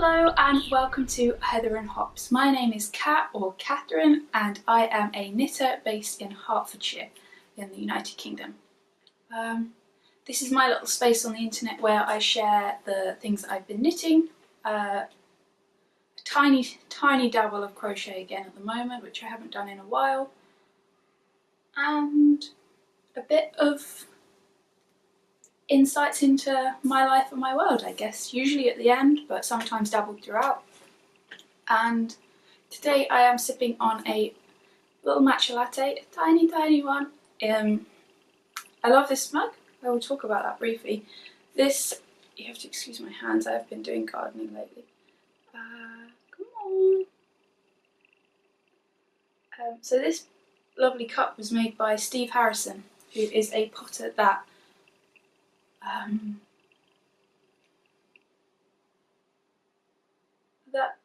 Hello and welcome to Heather and Hops. My name is Kat or Catherine and I am a knitter based in Hertfordshire in the United Kingdom. This is my little space on the internet where I share the things that I've been knitting. A tiny dabble of crochet again at the moment, which I haven't done in a while. And a bit of insights into my life and my world, I guess, usually at the end, but sometimes dabbled throughout. And today I am sipping on a little matcha latte, a tiny one. I love this mug. I will talk about that briefly. This, you have to excuse my hands, I have been doing gardening lately. Come on. So this lovely cup was made by Steve Harrison, who is a potter that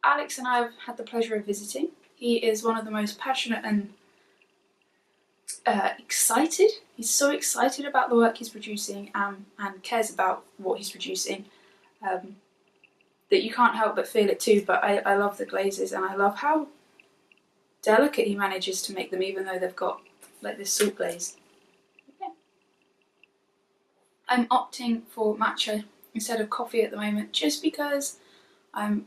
Alex and I have had the pleasure of visiting. He is one of the most passionate and excited. He's so excited about the work he's producing and cares about what he's producing that you can't help but feel it too. But I love the glazes and I love how delicate he manages to make them, even though they've got like this salt glaze. I'm opting for matcha instead of coffee at the moment just because I'm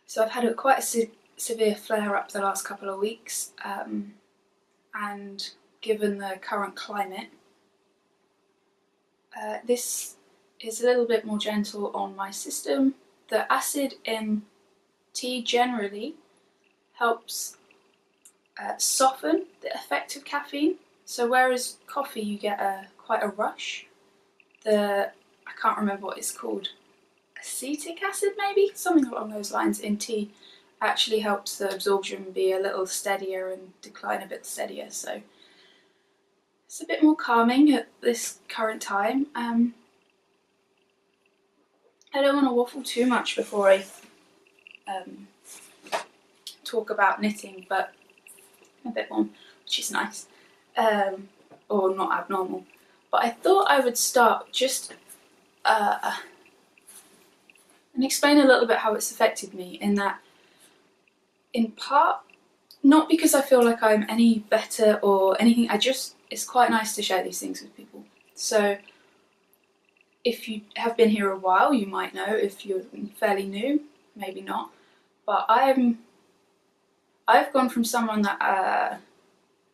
so I've had quite a severe flare up the last couple of weeks, and given the current climate, this is a little bit more gentle on my system. The acid in tea generally helps soften the effect of caffeine. So whereas coffee you get quite a rush, I can't remember what it's called, acetic acid maybe? Something along those lines in tea actually helps the absorption be a little steadier and decline a bit steadier. So it's a bit more calming at this current time. I don't want to waffle too much before I talk about knitting, but a bit more, which is nice. Or not abnormal, but I thought I would start just and explain a little bit how it's affected me, in that, in part, not because I feel like I'm any better or anything, it's quite nice to share these things with people. So if you have been here a while, you might know. If you're fairly new, maybe not. But I've gone from someone that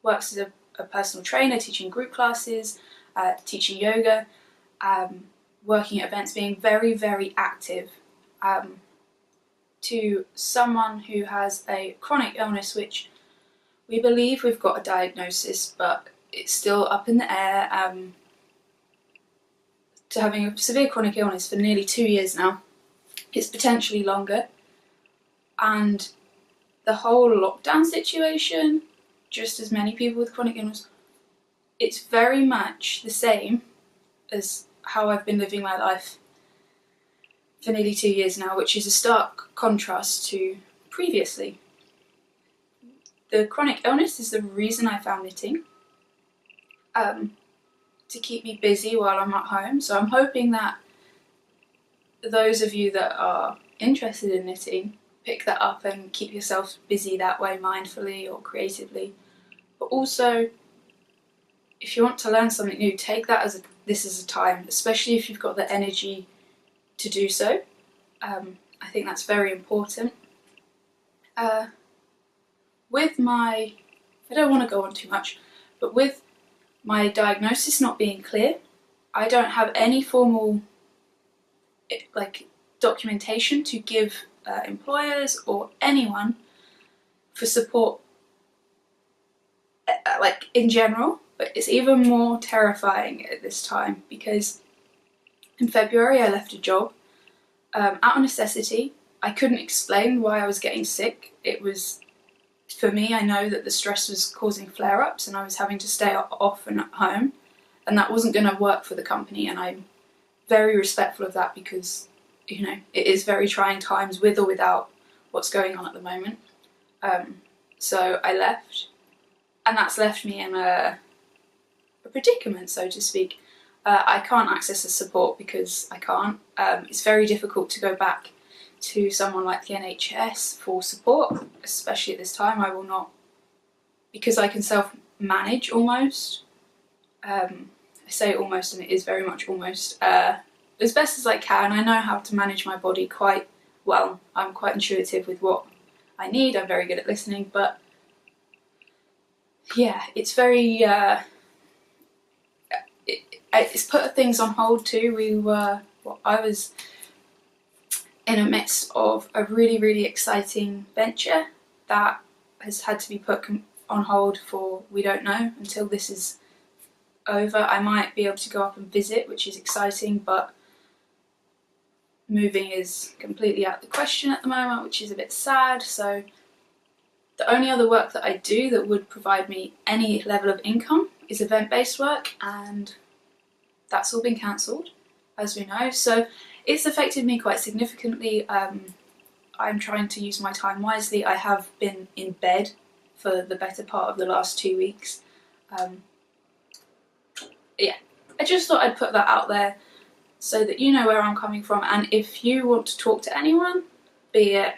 works as a personal trainer, teaching group classes, teaching yoga, working at events, being very active, to someone who has a chronic illness, which we believe we've got a diagnosis, but it's still up in the air, to having a severe chronic illness for nearly 2 years now. It's potentially longer, and the whole lockdown situation, just as many people with chronic illness, it's very much the same as how I've been living my life for nearly 2 years now, which is a stark contrast to previously. The chronic illness is the reason I found knitting, to keep me busy while I'm at home. So I'm hoping that those of you that are interested in knitting pick that up and keep yourself busy that way, mindfully or creatively. But also, if you want to learn something new, take that as this is a time, especially if you've got the energy to do so. I think that's very important. I don't want to go on too much, but with my diagnosis not being clear, I don't have any formal documentation to give employers or anyone for support, in general. But it's even more terrifying at this time because in February I left a job out of necessity. I couldn't explain why I was getting sick. It was, for me, I know that the stress was causing flare-ups and I was having to stay off and at home, and that wasn't going to work for the company, and I'm very respectful of that because, you know, it is very trying times with or without what's going on at the moment. So I left, and that's left me in a predicament, so to speak. I can't access the support because I can't. It's very difficult to go back to someone like the NHS for support, especially at this time. I will not, because I can self-manage almost. I say almost, and it is very much almost, as best as I can. I know how to manage my body quite well. I'm quite intuitive with what I need. I'm very good at listening, but yeah, it's very, it's put things on hold too. I was in the midst of a really, really exciting venture that has had to be put on hold for, we don't know, until this is over. I might be able to go up and visit, which is exciting, but moving is completely out of the question at the moment, which is a bit sad. So the only other work that I do that would provide me any level of income is event-based work, and that's all been cancelled, as we know. So it's affected me quite significantly. I'm trying to use my time wisely. I have been in bed for the better part of the last 2 weeks. Yeah, I just thought I'd put that out there so that you know where I'm coming from, and if you want to talk to anyone, be it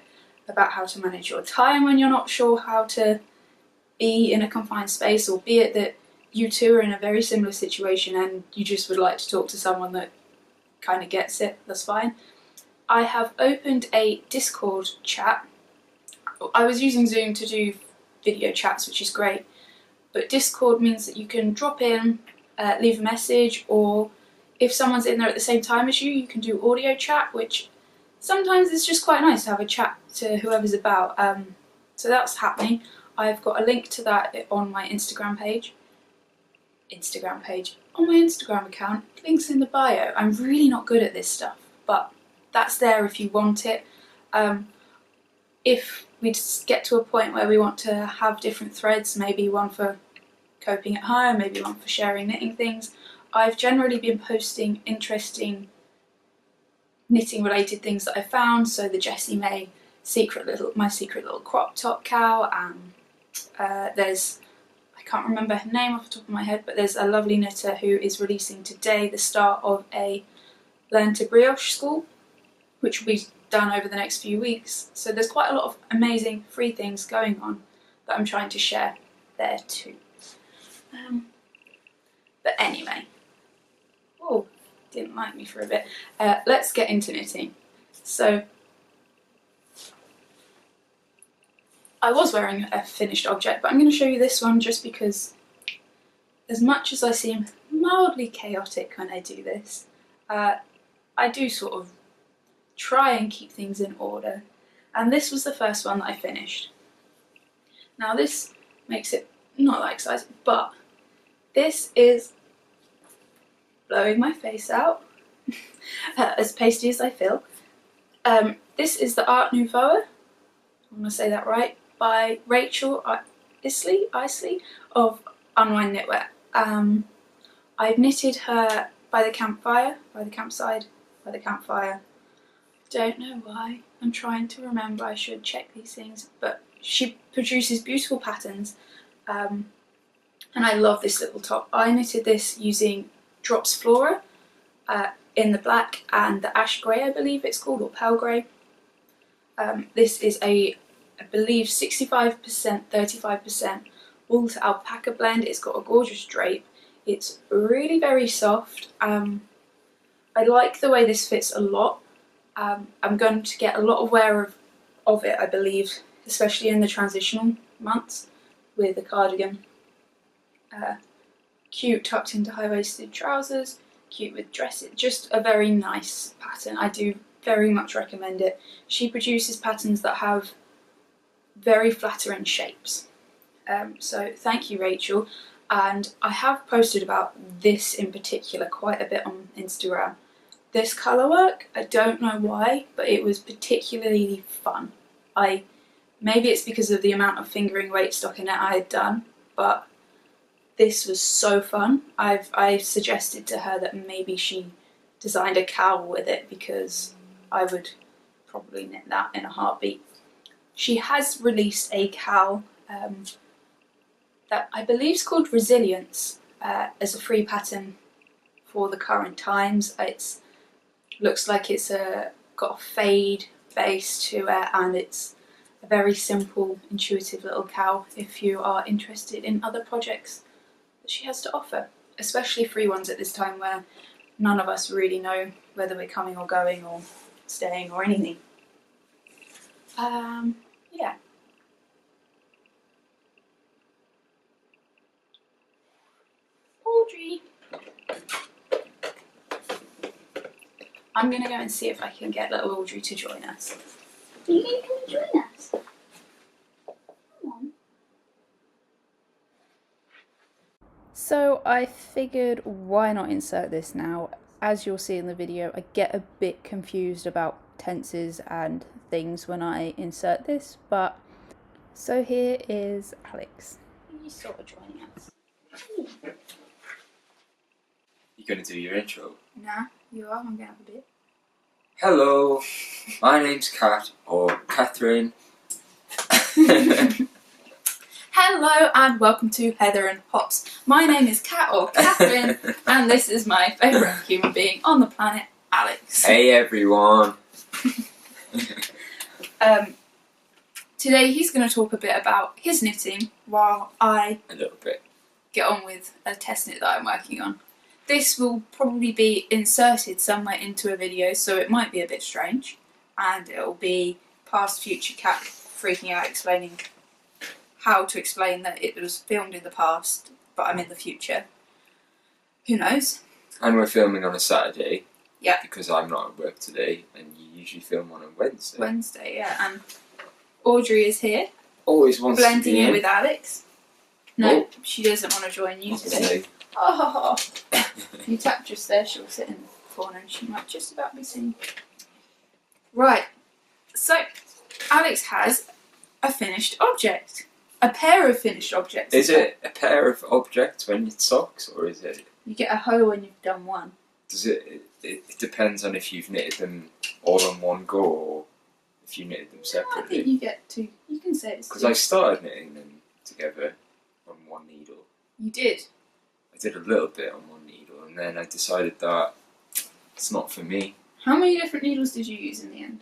about how to manage your time when you're not sure how to be in a confined space, or be it that you two are in a very similar situation and you just would like to talk to someone that kind of gets it, that's fine. I have opened a Discord chat. I was using Zoom to do video chats, which is great, but Discord means that you can drop in, leave a message, or if someone's in there at the same time as you, you can do audio chat, which sometimes it's just quite nice to have a chat to whoever's about. So that's happening. I've got a link to that on my Instagram page. On my Instagram account, links in the bio. I'm really not good at this stuff, but that's there if you want it. If we get to a point where we want to have different threads, maybe one for coping at home, maybe one for sharing knitting things, I've generally been posting interesting knitting related things that I found. So the Jessie May my secret little crop top cow, and there's, I can't remember her name off the top of my head, but there's a lovely knitter who is releasing today the start of a Learn to Brioche school, which will be done over the next few weeks. So there's quite a lot of amazing free things going on that I'm trying to share there too. But anyway, oh, didn't like me for a bit. Let's get into knitting. So I was wearing a finished object, but I'm going to show you this one just because, as much as I seem mildly chaotic when I do this, I do sort of try and keep things in order, and this was the first one that I finished. Now this makes it not that exciting, but this is blowing my face out, as pasty as I feel. This is the Art Nouveau, I'm going to say that right, by Rachel Isley of Unwind Knitwear. I've knitted her by the campside. Don't know why, I'm trying to remember, I should check these things, but she produces beautiful patterns, and I love this little top. I knitted this using Drops Flora in the black and the ash grey, I believe it's called, or pale grey. This is I believe 65%, 35% wool to alpaca blend. It's got a gorgeous drape. It's really very soft. I like the way this fits a lot. I'm going to get a lot of wear of it, I believe, especially in the transitional months with the cardigan. Cute tucked into high-waisted trousers, cute with dresses, just a very nice pattern. I do very much recommend it. She produces patterns that have very flattering shapes. So thank you, Rachel. And I have posted about this in particular quite a bit on Instagram. This colour work, I don't know why, but it was particularly fun. Maybe it's because of the amount of fingering weight stockinette I had done, but this was so fun. I suggested to her that maybe she designed a cowl with it, because I would probably knit that in a heartbeat. She has released a cowl that I believe is called Resilience as a free pattern for the current times. It looks like it's got a fade base to it, and it's a very simple, intuitive little cowl if you are interested in other projects that she has to offer, especially free ones at this time where none of us really know whether we're coming or going or staying or anything. Yeah. Audrey. I'm going to go and see if I can get little Audrey to join us. Are you going to come and join us? Come on. So I figured, why not insert this now? As you'll see in the video, I get a bit confused about tenses and things when I insert this, but so here is Alex. He's sort of joining us. You gonna do your intro? Nah, you are. I'm gonna have a bit. Hello, my name's Kat, or Catherine. Hello and welcome to Heather and Hops. My name is Kat, or Catherine, and this is my favourite human being on the planet, Alex. Hey everyone. Today he's going to talk a bit about his knitting while I A little bit. get on with a test knit that I'm working on. This will probably be inserted somewhere into a video, so it might be a bit strange, and it'll be past future Kat freaking out explaining how to explain that it was filmed in the past but I'm in the future. Who knows? And we're filming on a Saturday. Yeah. Because I'm not at work today, and you usually film on a Wednesday. Wednesday, yeah, and Audrey is here, Always wants blending to be in with Alex. No, Oh. she doesn't want to join you Not today. Oh, if you tap just there, she'll sit in the corner and she might just about be seen. Right, so Alex has a finished object. A pair of finished objects. Is it a pair of objects when it's socks, or is it? You get a hoe when you've done one. Does it depends on if you've knitted them all on one go, or if you knitted them I separately. think you get two. You can say it's Because two. I started knitting them together on one needle. You did. I did a little bit on one needle, and then I decided that it's not for me. How many different needles did you use in the end?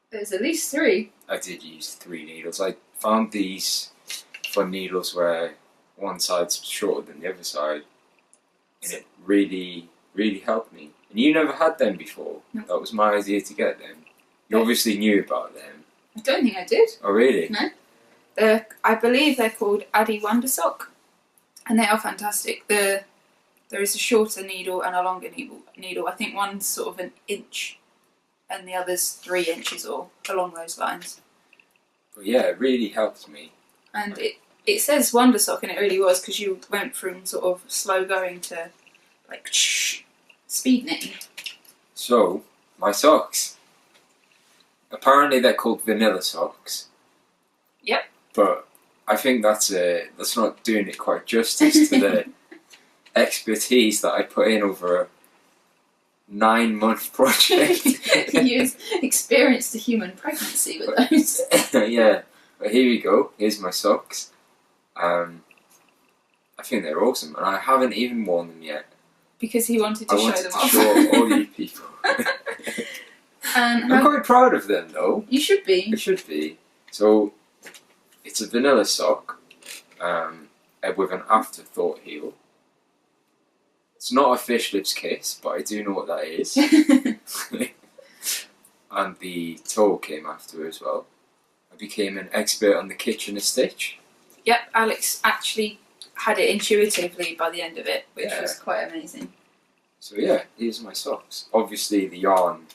There's at least 3. I did use 3 needles. I found these fun needles where one side's shorter than the other side, and it really, really helped me. And you never had them before. No. That was my idea to get them. You obviously knew about them. I don't think I did. Oh, really? No. I believe they're called Addy Wonder Sock, and they are fantastic. There is a shorter needle and a longer needle. I think one's sort of an inch, and the other's 3 inches or along those lines. But yeah, it really helped me. And it says Wonder Sock, and it really was, because you went from sort of slow going to like speed knitting. So, my socks. Apparently they're called vanilla socks. Yep. But I think that's not doing it quite justice to the expertise that I put in over a 9-month project. You experienced a human pregnancy with those. Yeah, but here we go. Here's my socks. I think they're awesome, and I haven't even worn them yet. Because he wanted to I show wanted them to off. show all you people. And I'm quite proud of them, though. you should be. It should be. So, it's a vanilla sock with an afterthought heel. It's not a fish lips kiss, but I do know what that is. And the toe came after as well. I became an expert on the Kitchener stitch. Yep, Alex actually had it intuitively by the end of it, which Yeah. was quite amazing. So yeah, here's my socks. Obviously the yarn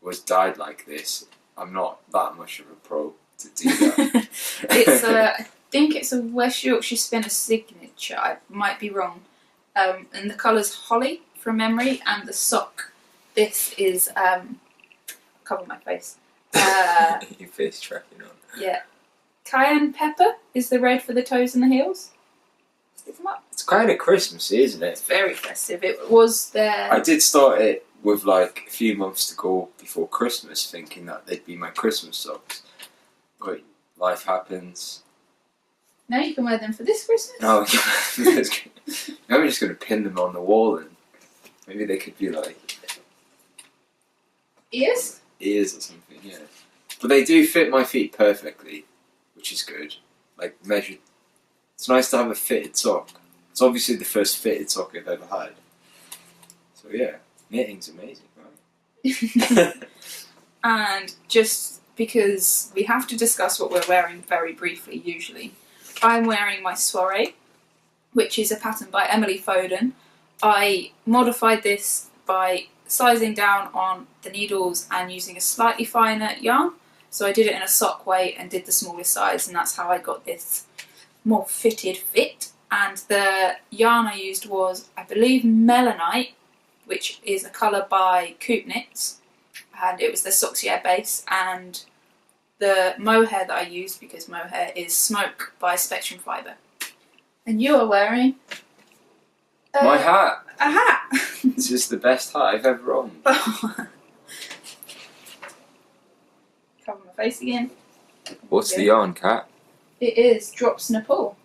was dyed like this. I'm not that much of a pro to do that. I think it's a West Yorkshire Spinner signature. I might be wrong. And the colour's holly from memory, and the sock. This is cover my face. Your face tracking on. Yeah, cayenne pepper is the red for the toes and the heels. Stick them up. It's kind of Christmassy, isn't It's it? very festive. It was there. I did start it with like a few months to go before Christmas, thinking that they'd be my Christmas socks. But life happens. Now you can wear them for this Christmas. No, now we're just going to pin them on the wall and maybe they could be like ears or something, yeah. But they do fit my feet perfectly, which is good. Like measured. It's nice to have a fitted sock. It's obviously the first fitted sock I've ever had. So yeah, knitting's amazing, right? And just because we have to discuss what we're wearing very briefly usually, I'm wearing my soiree, which is a pattern by Emily Foden. I modified this by sizing down on the needles and using a slightly finer yarn. So I did it in a sock weight and did the smallest size, and that's how I got this more fitted fit. And the yarn I used was, I believe, Melanite, which is a colour by Coop Knits, and it was the Soxier base. And the mohair that I used, because mohair is Smoke by Spectrum Fibre. And you are wearing my hat. A hat. This is the best hat I've ever owned. Cover my face again. What's the yarn, Kat? It is Drops Nepal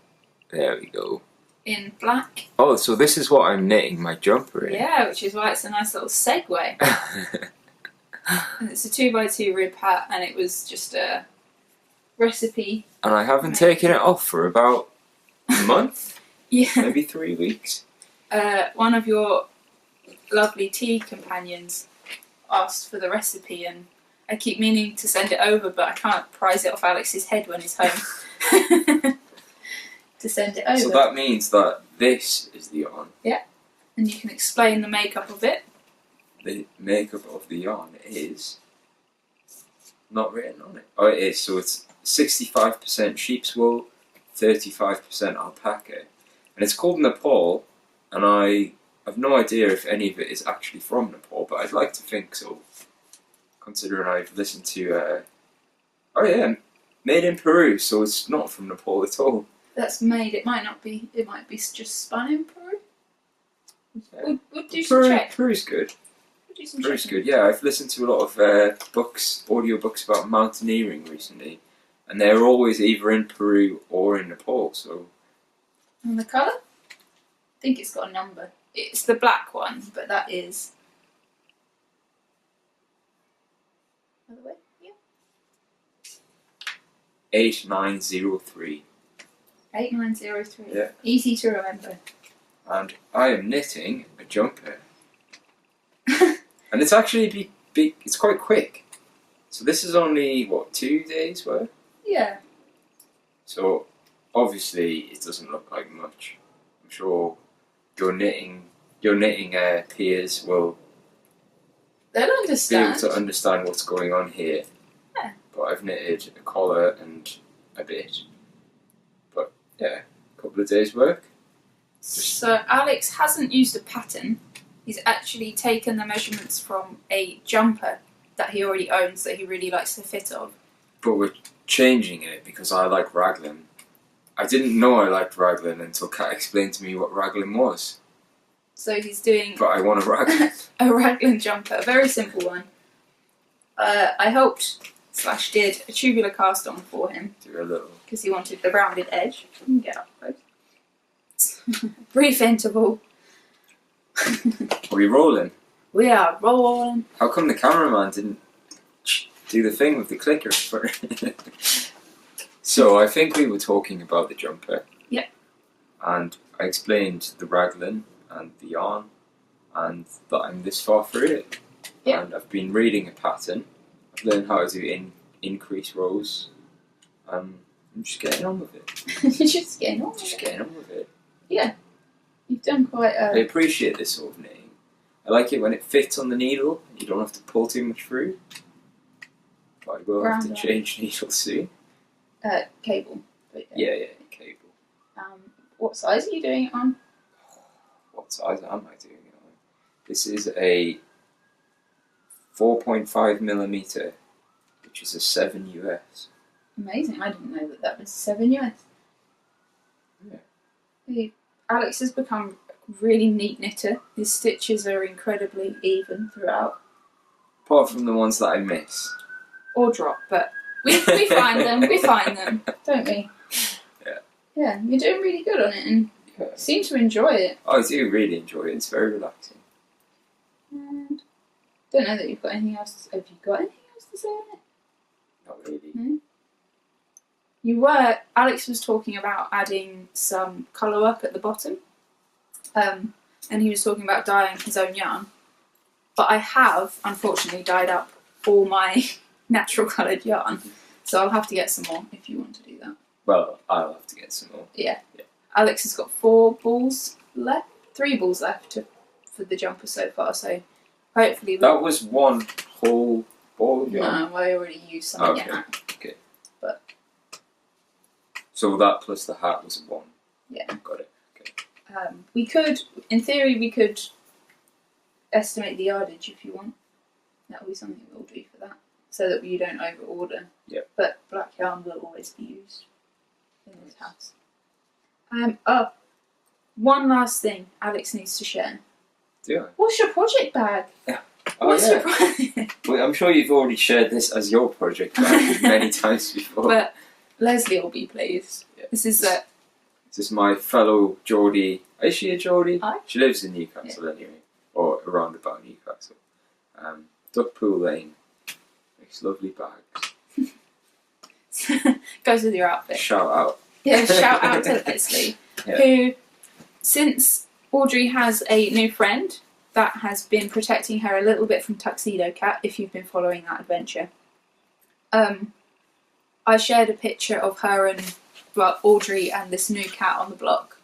There we go. in black. Oh, so this is what I'm knitting my jumper in. Yeah, which is why it's a nice little segue. And it's a 2x2 rib hat, and it was just a recipe. And I haven't taken it off for about a month, Yeah. maybe 3 weeks. One of your lovely tea companions asked for the recipe, and I keep meaning to send it over, but I can't prise it off Alex's head when he's home. To send it over. So that means that this is the yarn. Yeah. And you can explain the makeup of it. The makeup of the yarn is not written on it. Oh, it is. So it's 65% sheep's wool, 35% alpaca. And it's called Nepal, and I have no idea if any of it is actually from Nepal, but I'd like to think so, considering I've listened to, oh yeah, made in Peru, so it's not from Nepal at all. That's made. It might not be. It might be just spun in Peru. Yeah. We'll do some check. Peru's good. We'll do some Peru's checking. good, yeah. I've listened to a lot of books, audio books about mountaineering recently, and they're always either in Peru or in Nepal, so... And the colour? I think it's got a number. It's the black one, but that is... Other way? Yeah. 8903. 8903. Yeah. Easy to remember. And I am knitting a jumper. And it's actually big, it's quite quick. So this is only, what, 2 days worth? Yeah. So obviously it doesn't look like much. I'm sure your knitting peers will They'll be understand. able to understand what's going on here. Yeah. But I've knitted a collar and a bit. But yeah, a couple of days work. So Alex hasn't used a pattern. He's actually taken the measurements from a jumper that he already owns that he really likes the fit of. But we're changing it because I like raglan. I didn't know I liked raglan until Kat explained to me what raglan was. So he's doing But I want a raglan. a raglan jumper, a very simple one. I helped / did a tubular cast on for him Do a little. because he wanted the rounded edge. You can get up close. Brief interval. Are we rolling? We are rolling. How come the cameraman didn't do the thing with the clicker? So I think we were talking about the jumper. Yep. And I explained the raglan and the yarn and that I'm this far through it. Yep. And I've been reading a pattern. I've learned how to do increase rows. I'm just getting on with it. You're just getting on with Just it. getting on with it. Yeah. You've done quite I appreciate this sort of knitting. I like it when it fits on the needle. You don't have to pull too much through. But I will have to Round change needles soon. cable. But, Yeah, cable. What size are you doing it on? What size am I doing it on? This is a 4.5mm, which is a 7 US. Amazing. I didn't know that was 7 US. Yeah. Alex has become a really neat knitter. His stitches are incredibly even throughout. Apart from the ones that I miss. Or drop, but we find them, don't we? Yeah. Yeah, Yeah, you're doing really good on it and seem to enjoy it. I do really enjoy it. It's very relaxing. And don't know that you've got anything else. Have you got anything else to say on it? Not really. No? Alex was talking about adding some colour work at the bottom. And he was talking about dyeing his own yarn. But I have, unfortunately, dyed up all my natural coloured yarn. So I'll have to get some more if you want to do that. Well, I'll have to get some more. Yeah. Alex has got 3 balls left for the jumper so far. So hopefully... That was one whole ball of yarn? No, I already used some again. Okay. But... So that plus the hat was 1? Yeah. Got it. Okay. In theory, we could estimate the yardage if you want. That will be something we'll do for that, so that you don't over order. Yep. But black yarn will always be used in this house. One last thing Alex needs to share. Do I? What's your project bag? Yeah. What's your project? Well, I'm sure you've already shared this as your project bag many times before. But Leslie will be pleased. Yeah. This is This is my fellow Geordie. Is she a Geordie? Hi. She lives in Newcastle anyway, or around about Newcastle. Duckpool Lane makes lovely bags. goes with your outfit. Shout out. Yeah, shout out to Leslie, who, since Audrey has a new friend that has been protecting her a little bit from Tuxedo Cat, if you've been following that adventure, I shared a picture of her and Audrey and this new cat on the block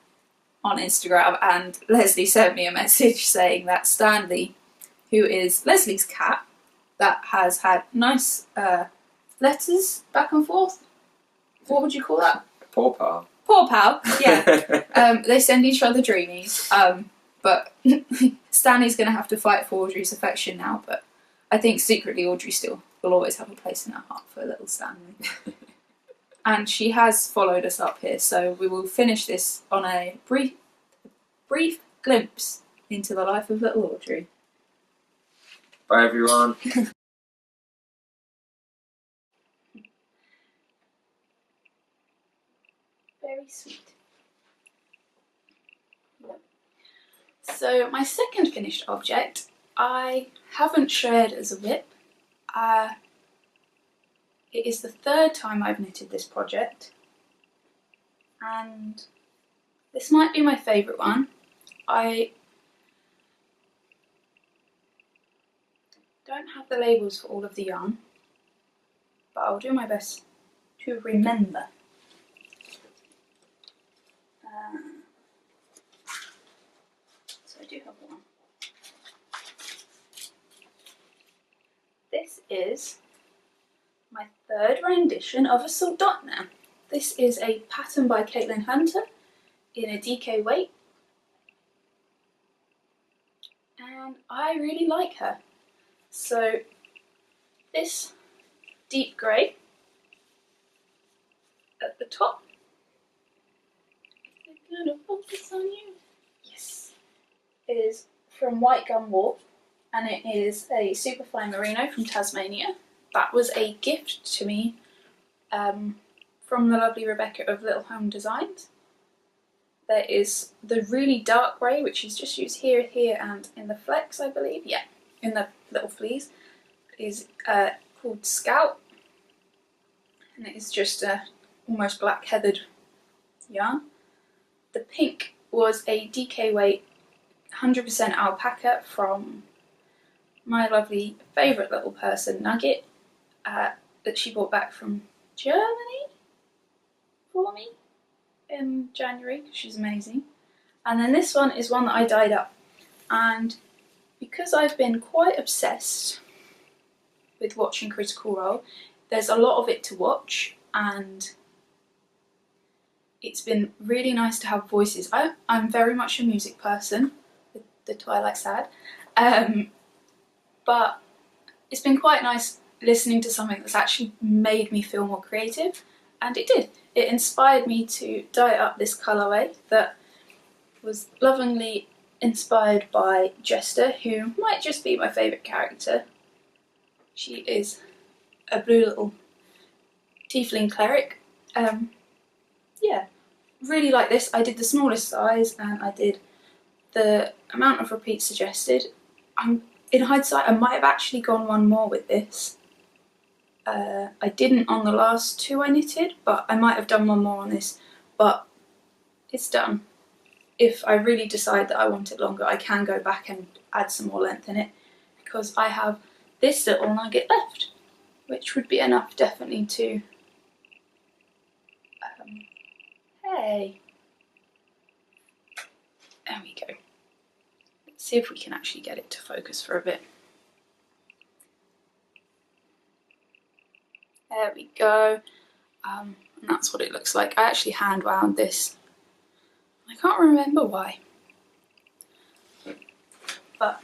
on Instagram, and Leslie sent me a message saying that Stanley, who is Leslie's cat, that has had nice letters back and forth. What would you call that? Poor pal. Poor pal, yeah. They send each other dreamies. But Stanley's going to have to fight for Audrey's affection now, but I think secretly Audrey still will always have a place in her heart for little Stanley. And she has followed us up here, so we will finish this on a brief glimpse into the life of little Audrey. Bye everyone. Very sweet. So my second finished object, I haven't shared as a whip. It is the 3rd time I've knitted this project, and this might be my favourite one. I don't have the labels for all of the yarn, but I'll do my best to remember. So I do have one. This is my 3rd rendition of a Soldotna. This is a pattern by Caitlin Hunter in a DK weight, and I really like her. So this deep grey at the top. Is it gonna focus on you? Yes. Is from White Gum Wool, and it is a superfine merino from Tasmania. That was a gift to me from the lovely Rebecca of Little Home Designs. There is the really dark grey, which is just used here, and in the flex, I believe. Yeah, in the little fleece. Is called Scout, and it is just a almost black heathered yarn. The pink was a DK weight 100% alpaca from my lovely favourite little person, Nugget, that she brought back from Germany for me in January. She's amazing. And then this one is one that I dyed up, and because I've been quite obsessed with watching Critical Role, there's a lot of it to watch, and it's been really nice to have voices. I'm very much a music person, the Twilight Sad, but it's been quite nice listening to something that's actually made me feel more creative, and it did. It inspired me to dye up this colourway that was lovingly inspired by Jester, who might just be my favourite character. She is a blue little tiefling cleric. Yeah, really like this. I did the smallest size and I did the amount of repeats suggested. In hindsight, I might have actually gone one more with this. I didn't on the last two I knitted, but I might have done one more on this, but it's done. If I really decide that I want it longer, I can go back and add some more length in it, because I have this little nugget left, which would be enough definitely to, hey, there we go. Let's see if we can actually get it to focus for a bit. There we go. And that's what it looks like. I actually hand wound this. I can't remember why. But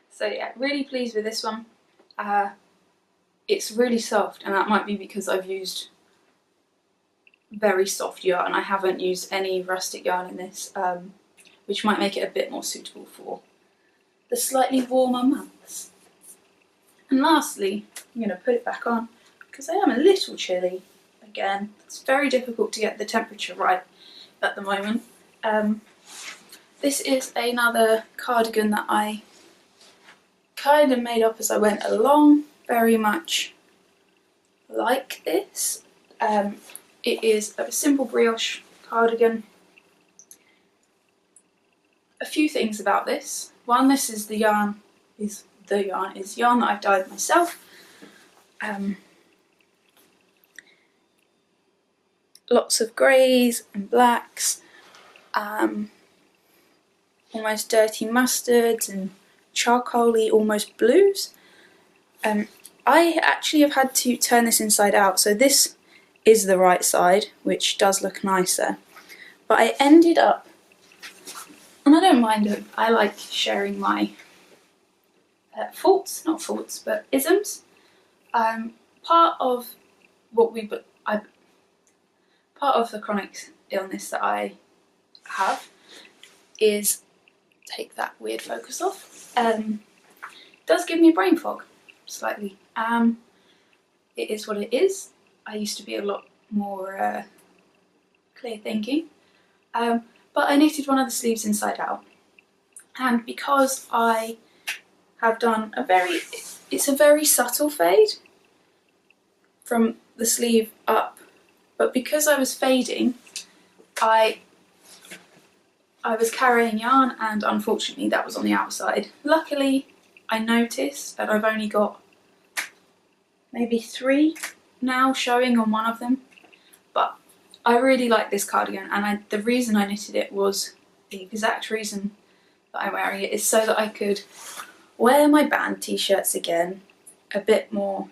so yeah, really pleased with this one. It's really soft, and that might be because I've used very soft yarn. I haven't used any rustic yarn in this, which might make it a bit more suitable for the slightly warmer months. And lastly, I'm going to put it back on because I am a little chilly. Again, it's very difficult to get the temperature right at the moment. This is another cardigan that I kind of made up as I went along, very much like this. It is a simple brioche cardigan. A few things about this. One, this is the yarn, is yarn that I've dyed myself. Lots of greys and blacks, almost dirty mustards and charcoaly, almost blues. I actually have had to turn this inside out, so this is the right side, which does look nicer. But I ended up, and I don't mind it, I like sharing my faults, not faults, but isms. Part of the chronic illness that I have is, take that weird focus off, does give me brain fog, slightly. It is what it is. I used to be a lot more clear thinking, but I knitted one of the sleeves inside out, and because I have done it's a very subtle fade from the sleeve up, but because I was fading, I was carrying yarn, and unfortunately that was on the outside. Luckily I noticed that I've only got maybe 3 now showing on one of them, but I really like this cardigan, and the reason I knitted it was the exact reason that I'm wearing it, is so that I could wear my band t-shirts again a bit more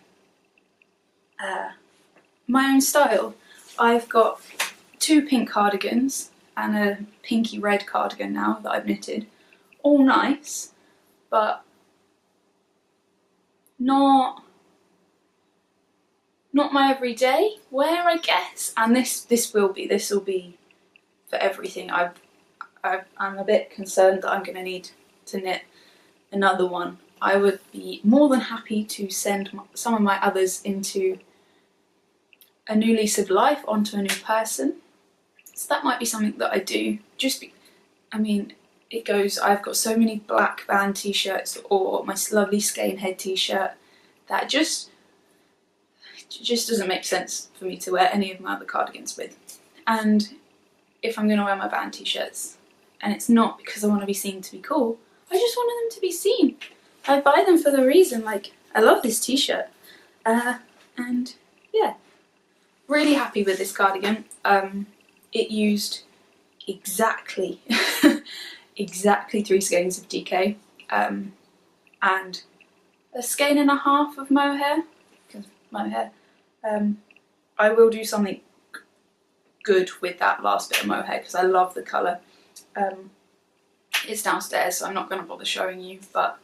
my own style. I've got 2 pink cardigans and a pinky red cardigan now that I've knitted, all nice, but not my everyday wear, I guess. And this will be for everything. I'm a bit concerned that I'm going to need to knit another one. I would be more than happy to send some of my others into a new lease of life, onto a new person. So that might be something that I do. I've got so many black band t-shirts, or my lovely skein head t-shirt, that just doesn't make sense for me to wear any of my other cardigans with. And if I'm going to wear my band t-shirts, and it's not because I want to be seen to be cool, I just wanted them to be seen. I buy them for the reason, like, I love this t-shirt. And yeah, really happy with this cardigan. It used exactly 3 skeins of DK, and a skein and a half of mohair, because mohair. I will do something good with that last bit of mohair because I love the colour. It's downstairs, so I'm not going to bother showing you, but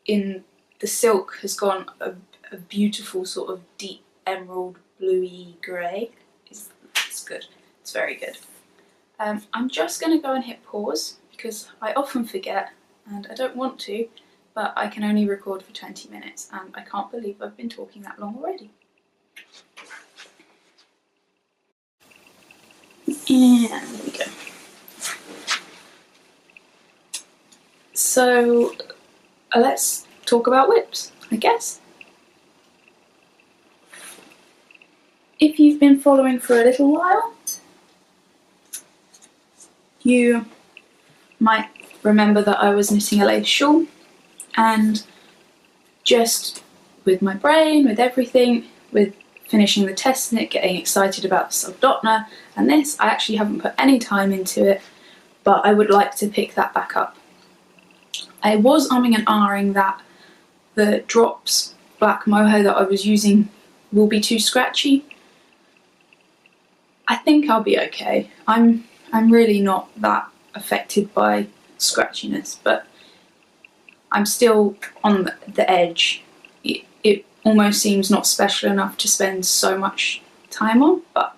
the silk has gone a beautiful sort of deep emerald bluey grey. It's good, it's very good. I'm just going to go and hit pause because I often forget, and I don't want to, but I can only record for 20 minutes and I can't believe I've been talking that long already. And there we go. So let's talk about whips, I guess. If you've been following for a little while, you might remember that I was knitting a lace shawl, and just with my brain, with everything, with finishing the test knit, getting excited about the Soldotna and this, I actually haven't put any time into it, but I would like to pick that back up. I was umming and ahhing that the Drops black mohair that I was using will be too scratchy. I think I'll be okay. I'm really not that affected by scratchiness, but I'm still on the edge. It almost seems not special enough to spend so much time on, but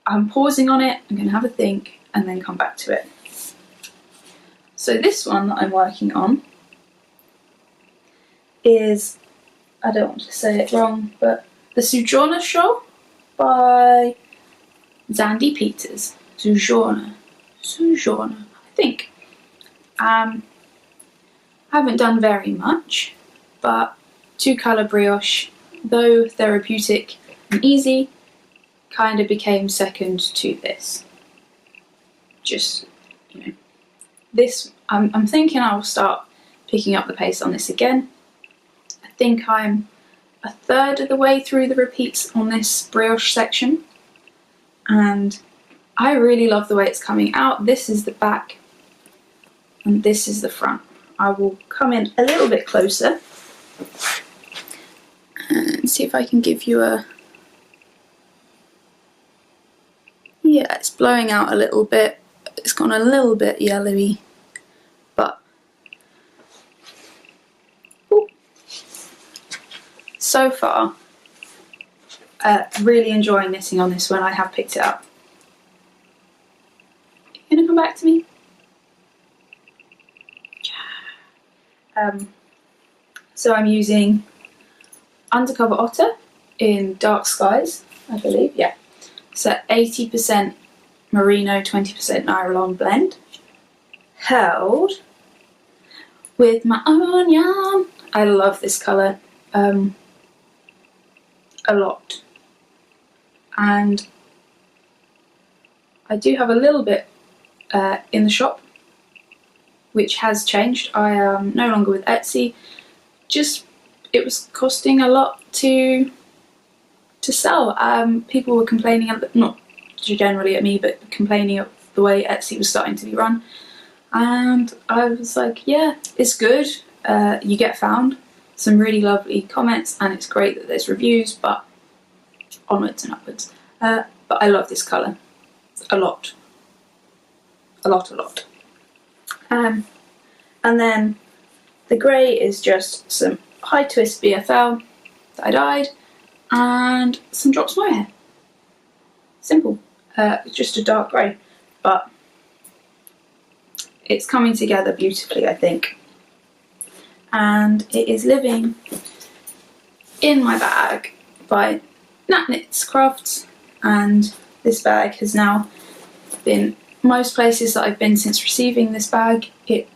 I'm pausing on it, I'm going to have a think and then come back to it. So this one that I'm working on is, I don't want to say it wrong, but the Sojourner Shawl by Zandy Peters. Sojourner, I think. Haven't done very much, but 2-colour brioche, though therapeutic and easy, kind of became second to this. Just, you know, this, I'm thinking I will start picking up the pace on this again. I think I'm a third of the way through the repeats on this brioche section, and I really love the way it's coming out. This is the back and this is the front. I will come in a little bit closer and see if I can give you a... Yeah, it's blowing out a little bit. It's gone a little bit yellowy, but ooh. So far, really enjoying knitting on this one. I have picked it up. You gonna come back to me? So I'm using Undercover Otter in Dark Skies, I believe, yeah. So 80% merino, 20% nylon blend, held with my own yarn. I love this colour a lot, and I do have a little bit in the shop, which has changed. I am no longer with Etsy. Just, it was costing a lot to sell. People were complaining, not generally at me, but complaining of the way Etsy was starting to be run. And I was like, yeah, it's good. You get found. Some really lovely comments, and it's great that there's reviews, but onwards and upwards. But I love this colour a lot. A lot. And then the grey is just some high twist BFL that I dyed, and some Drops mohair. Simple. It's just a dark grey, but it's coming together beautifully, I think. And it is living in my bag by Nat Knits Crafts, and this bag has now been most places that I've been since receiving this bag. It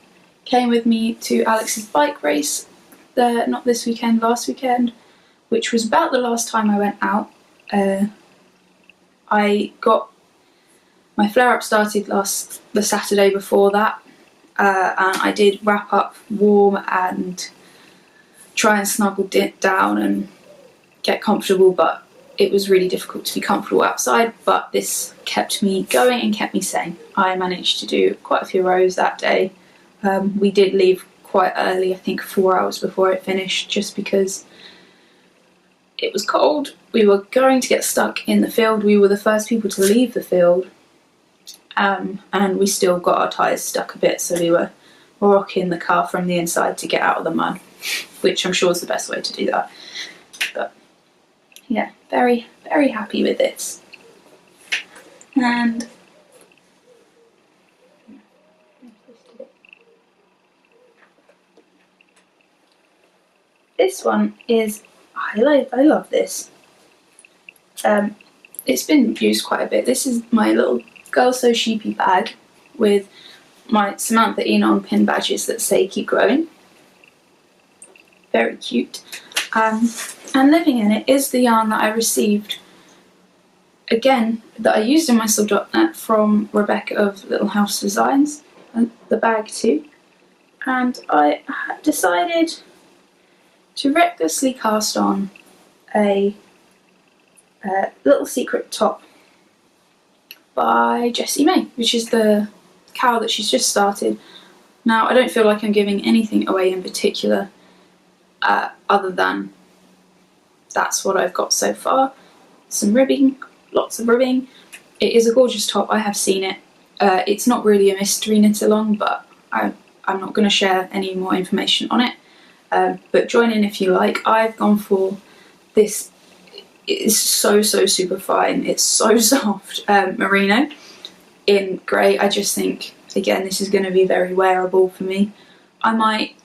came with me to Alex's bike race, not this weekend, last weekend, which was about the last time I went out. I got my flare-up started the Saturday before that, and I did wrap up warm and try and snuggle down and get comfortable, but it was really difficult to be comfortable outside, but this kept me going and kept me sane. I managed to do quite a few rows that day. We did leave quite early, I think 4 hours before it finished, just because it was cold. We were going to get stuck in the field. We were the first people to leave the field, and we still got our tyres stuck a bit, so we were rocking the car from the inside to get out of the mud, which I'm sure is the best way to do that. But yeah, very, very happy with this. And this one is, I love this. It's been used quite a bit. This is my little Girl So Sheepy bag with my Samantha Enon pin badges that say keep growing. Very cute. And living in it is the yarn that I received, again, that I used in my Sew.net from Rebecca of Little House Designs, and the bag too. And I decided to recklessly cast on a little secret top by Jessie May, which is the cowl that she's just started. Now, I don't feel like I'm giving anything away in particular, other than that's what I've got so far. Some ribbing, lots of ribbing. It is a gorgeous top. I have seen it. It's not really a mystery knit along, but I'm not going to share any more information on it. But join in if you like. I've gone for this. It's so super fine. It's so soft, merino in grey. I just think, again, this is going to be very wearable for me. I might,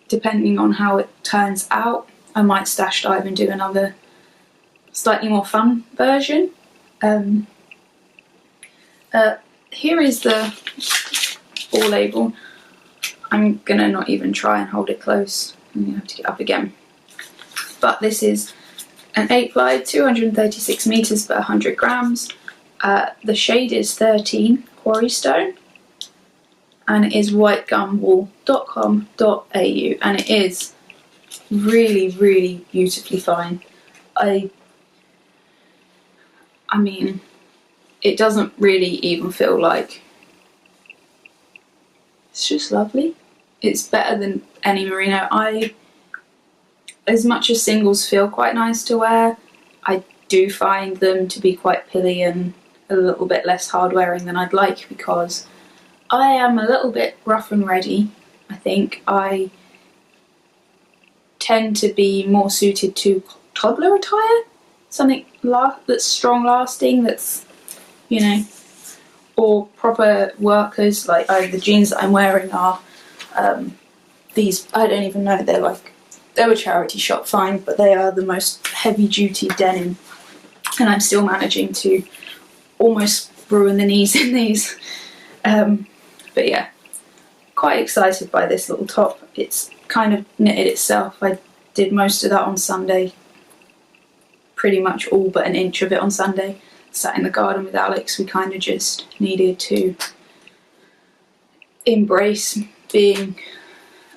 depending on how it turns out, I might stash dive and do another slightly more fun version. Here is the ball label. I'm gonna not even try and hold it close. I'm gonna have to get up again. But this is an 8-ply, 236 meters per 100 grams. The shade is 13 Quarry Stone, and it is whitegumwool.com.au, and it is really beautifully fine. I mean, it doesn't really even feel like, it's just lovely. It's better than any merino. As much as singles feel quite nice to wear, I do find them to be quite pilly and a little bit less hard wearing than I'd like, because I am a little bit rough and ready. I think I tend to be more suited to toddler attire, something that's strong lasting, that's, you know, or proper workers. Like the jeans that I'm wearing are these, I don't even know, they're a charity shop, fine, but they are the most heavy duty denim, and I'm still managing to almost ruin the knees in these. But yeah, quite excited by this little top. It's kind of knitted itself. I did most of that on Sunday, pretty much all but an inch of it on Sunday. Sat in the garden with Alex. We kind of just needed to embrace being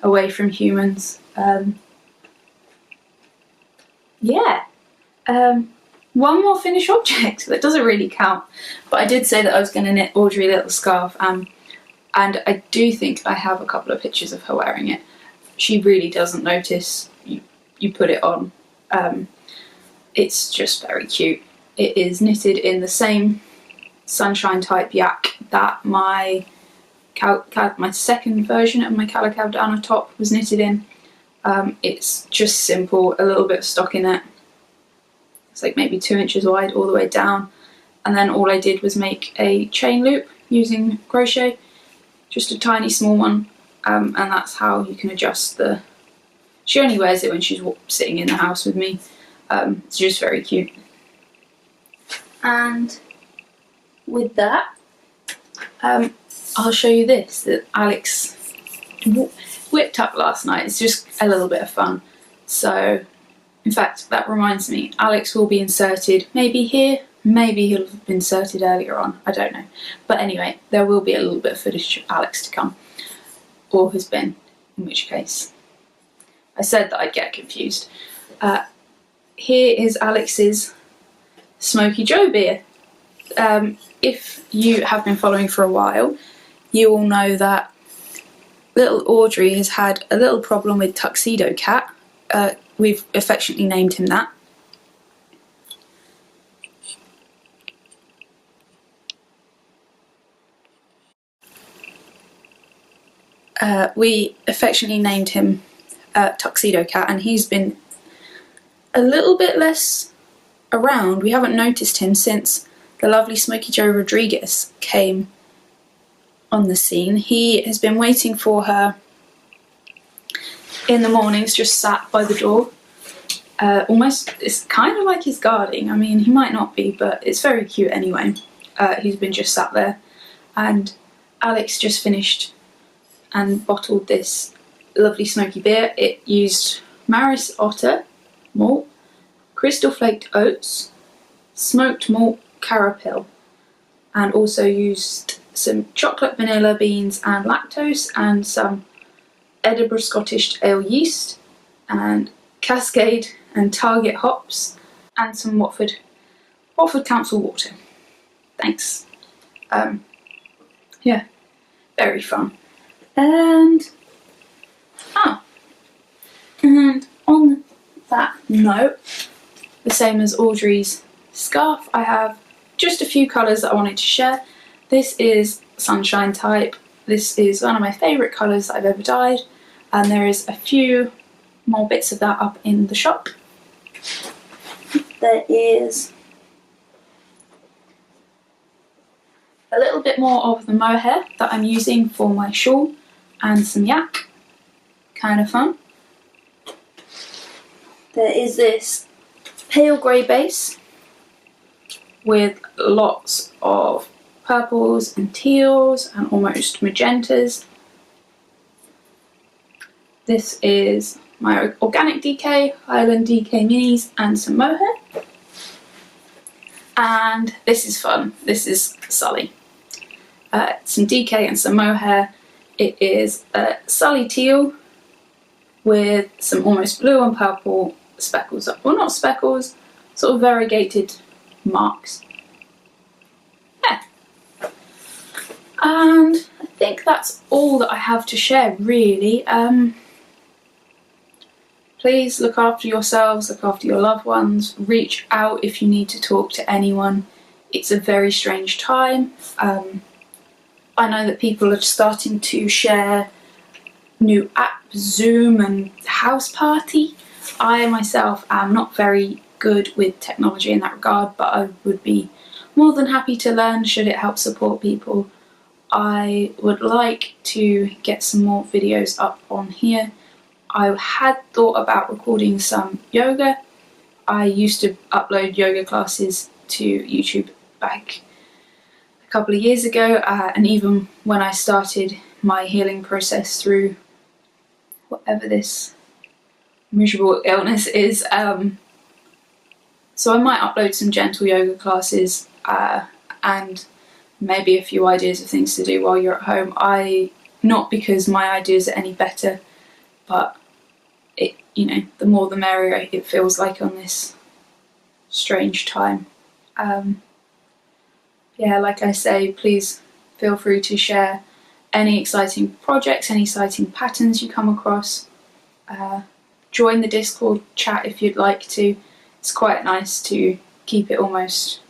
away from humans. One more finished object that doesn't really count, but I did say that I was going to knit Audrey a little scarf, and I do think I have a couple of pictures of her wearing it. She really doesn't notice you put it on. It's just very cute. It is knitted in the same sunshine type yak that my second version of my Calico Dana top was knitted in. It's just simple, a little bit of stockinette. It's like maybe 2 inches wide all the way down, and then all I did was make a chain loop using crochet, just a tiny small one, and that's how you can adjust the. She only wears it when she's sitting in the house with me. It's just very cute. And with that, I'll show you this that Alex whipped up last night. It's just a little bit of fun. So, in fact, that reminds me, Alex will be inserted maybe here, maybe he'll have been inserted earlier on, I don't know. But anyway, there will be a little bit of footage of Alex to come, or has been, in which case I said that I'd get confused. Here is Alex's Smoky Joe beer. If you have been following for a while, you will know that little Audrey has had a little problem with Tuxedo Cat. We've affectionately named him that. We affectionately named him Tuxedo Cat, and he's been a little bit less around. We haven't noticed him since the lovely Smoky Joe Rodriguez came on the scene. He has been waiting for her in the mornings just sat by the door. Almost, it's kind of like he's guarding. I mean, he might not be, but it's very cute anyway. He's been just sat there, and Alex just finished and bottled this lovely smoky beer. It used Maris Otter malt, crystal flaked oats, smoked malt carapace, and also used some chocolate, vanilla beans and lactose, and some Edinburgh Scottish ale yeast, and Cascade and Target hops, and some Watford Council water. Thanks. Yeah, very fun. And on that note, the same as Audrey's scarf, I have just a few colours that I wanted to share. This is Sunshine Type. This is one of my favourite colours that I've ever dyed, and there is a few more bits of that up in the shop. There is a little bit more of the mohair that I'm using for my shawl, and some yak. Kind of fun. There is this pale grey base with lots of purples and teals and almost magentas. This is my organic DK, Highland DK minis, and some mohair. And this is fun. This is Sully. Some DK and some mohair. It is a Sully teal with some almost blue and purple speckles, well, not speckles, sort of variegated marks. Yeah. And I think that's all that I have to share, really. Please look after yourselves, look after your loved ones, reach out if you need to talk to anyone. It's a very strange time. I know that people are starting to share new apps, Zoom and House Party. I myself am not very good with technology in that regard, but I would be more than happy to learn should it help support people. I would like to get some more videos up on here. I had thought about recording some yoga. I used to upload yoga classes to YouTube back a couple of years ago, and even when I started my healing process through whatever this miserable illness is, so I might upload some gentle yoga classes and maybe a few ideas of things to do while you're at home. Not because my ideas are any better, but it, you know, the more the merrier, it feels like, on this strange time. Yeah, like I say, please feel free to share any exciting projects, any exciting patterns you come across. Join the Discord chat if you'd like to. It's quite nice to keep it almost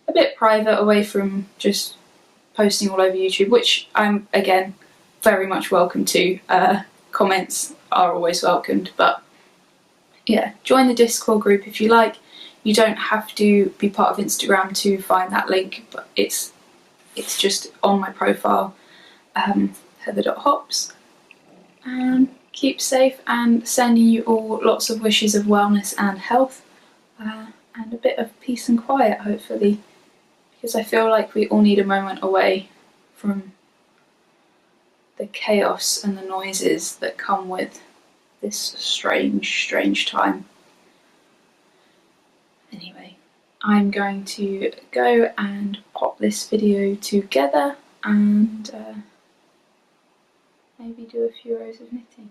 a bit private, away from just posting all over YouTube, which I'm, again, very much welcome to. Comments are always welcomed, but yeah, join the Discord group if you like. You don't have to be part of Instagram to find that link, but it's just on my profile, heather.hops. And keep safe, and sending you all lots of wishes of wellness and health, and a bit of peace and quiet, hopefully, because I feel like we all need a moment away from the chaos and the noises that come with this strange time. Anyway, I'm going to go and pop this video together and maybe do a few rows of knitting.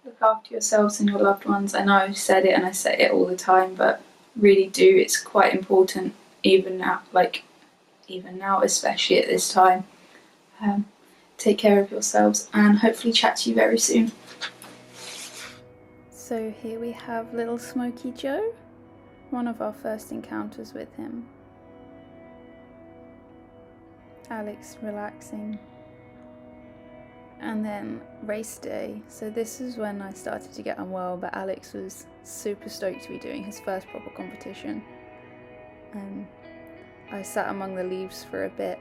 Look after yourselves and your loved ones. I know I've said it and I say it all the time, but really do. It's quite important, even now, especially at this time. Take care of yourselves, and hopefully chat to you very soon. So here we have little Smokey Joe, one of our first encounters with him. Alex relaxing. And then race day. So this is when I started to get unwell, but Alex was super stoked to be doing his first proper competition. I sat among the leaves for a bit,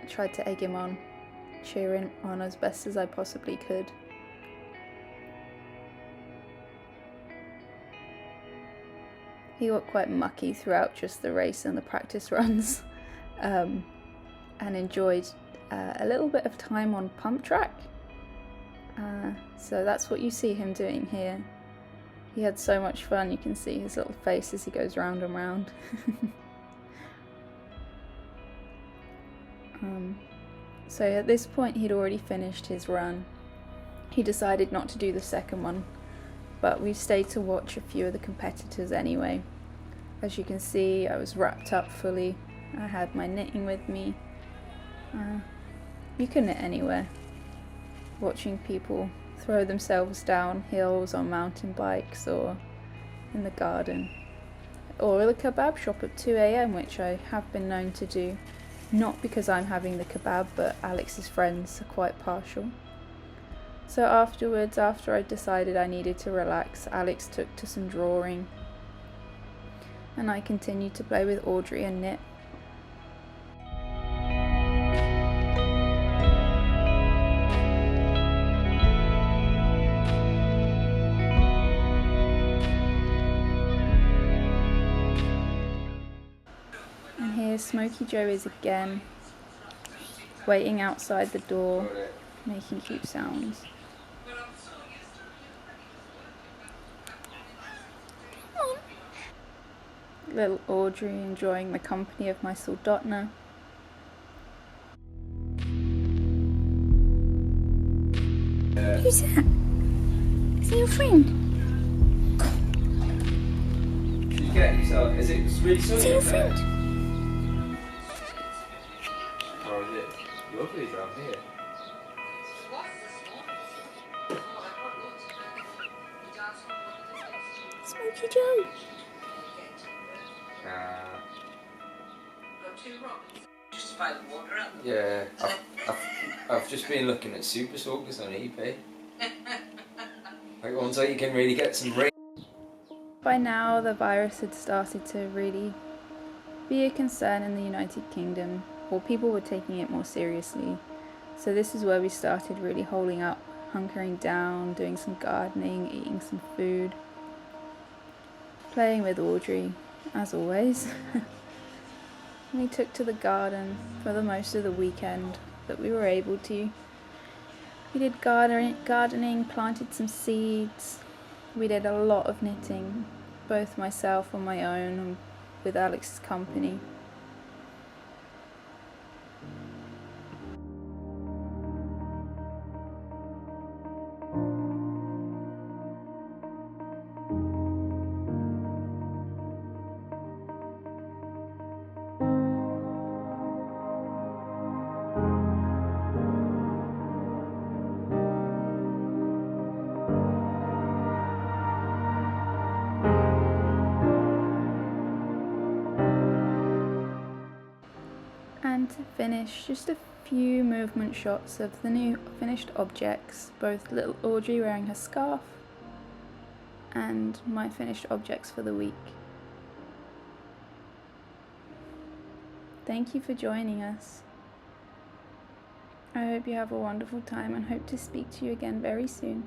tried to egg him on, cheer him on as best as I possibly could. He got quite mucky throughout just the race and the practice runs, and enjoyed a little bit of time on pump track. So that's what you see him doing here. He had so much fun. You can see his little face as he goes round and round. So at this point he'd already finished his run. He decided not to do the second one, but we stayed to watch a few of the competitors anyway. As you can see, I was wrapped up fully. I had my knitting with me. You can knit anywhere. Watching people throw themselves down hills on mountain bikes, or in the garden, or the kebab shop at 2 AM, which I have been known to do. Not because I'm having the kebab, but Alex's friends are quite partial. So afterwards, after I decided I needed to relax, Alex took to some drawing, and I continued to play with Audrey and knit. And here Smokey Joe is again, waiting outside the door, making cute sounds. Little Audrey enjoying the company of my Soldotna. Who's that? Is that your friend? You get yourself. Is it really sunny? Is that your friend? Or is it lovely down here? Smokey Joe. Yeah, I've just been looking at super soakers on eBay. Like ones that you can really get some rain. By now the virus had started to really be a concern in the United Kingdom, or people were taking it more seriously. So this is where we started really holding up, hunkering down, doing some gardening, eating some food, playing with Audrey, as always. We took to the garden for the most of the weekend that we were able to. We did gardening, planted some seeds. We did a lot of knitting, both myself on my own and with Alex's company. And to finish, just a few movement shots of the new finished objects, both little Audrey wearing her scarf and my finished objects for the week. Thank you for joining us. I hope you have a wonderful time and hope to speak to you again very soon.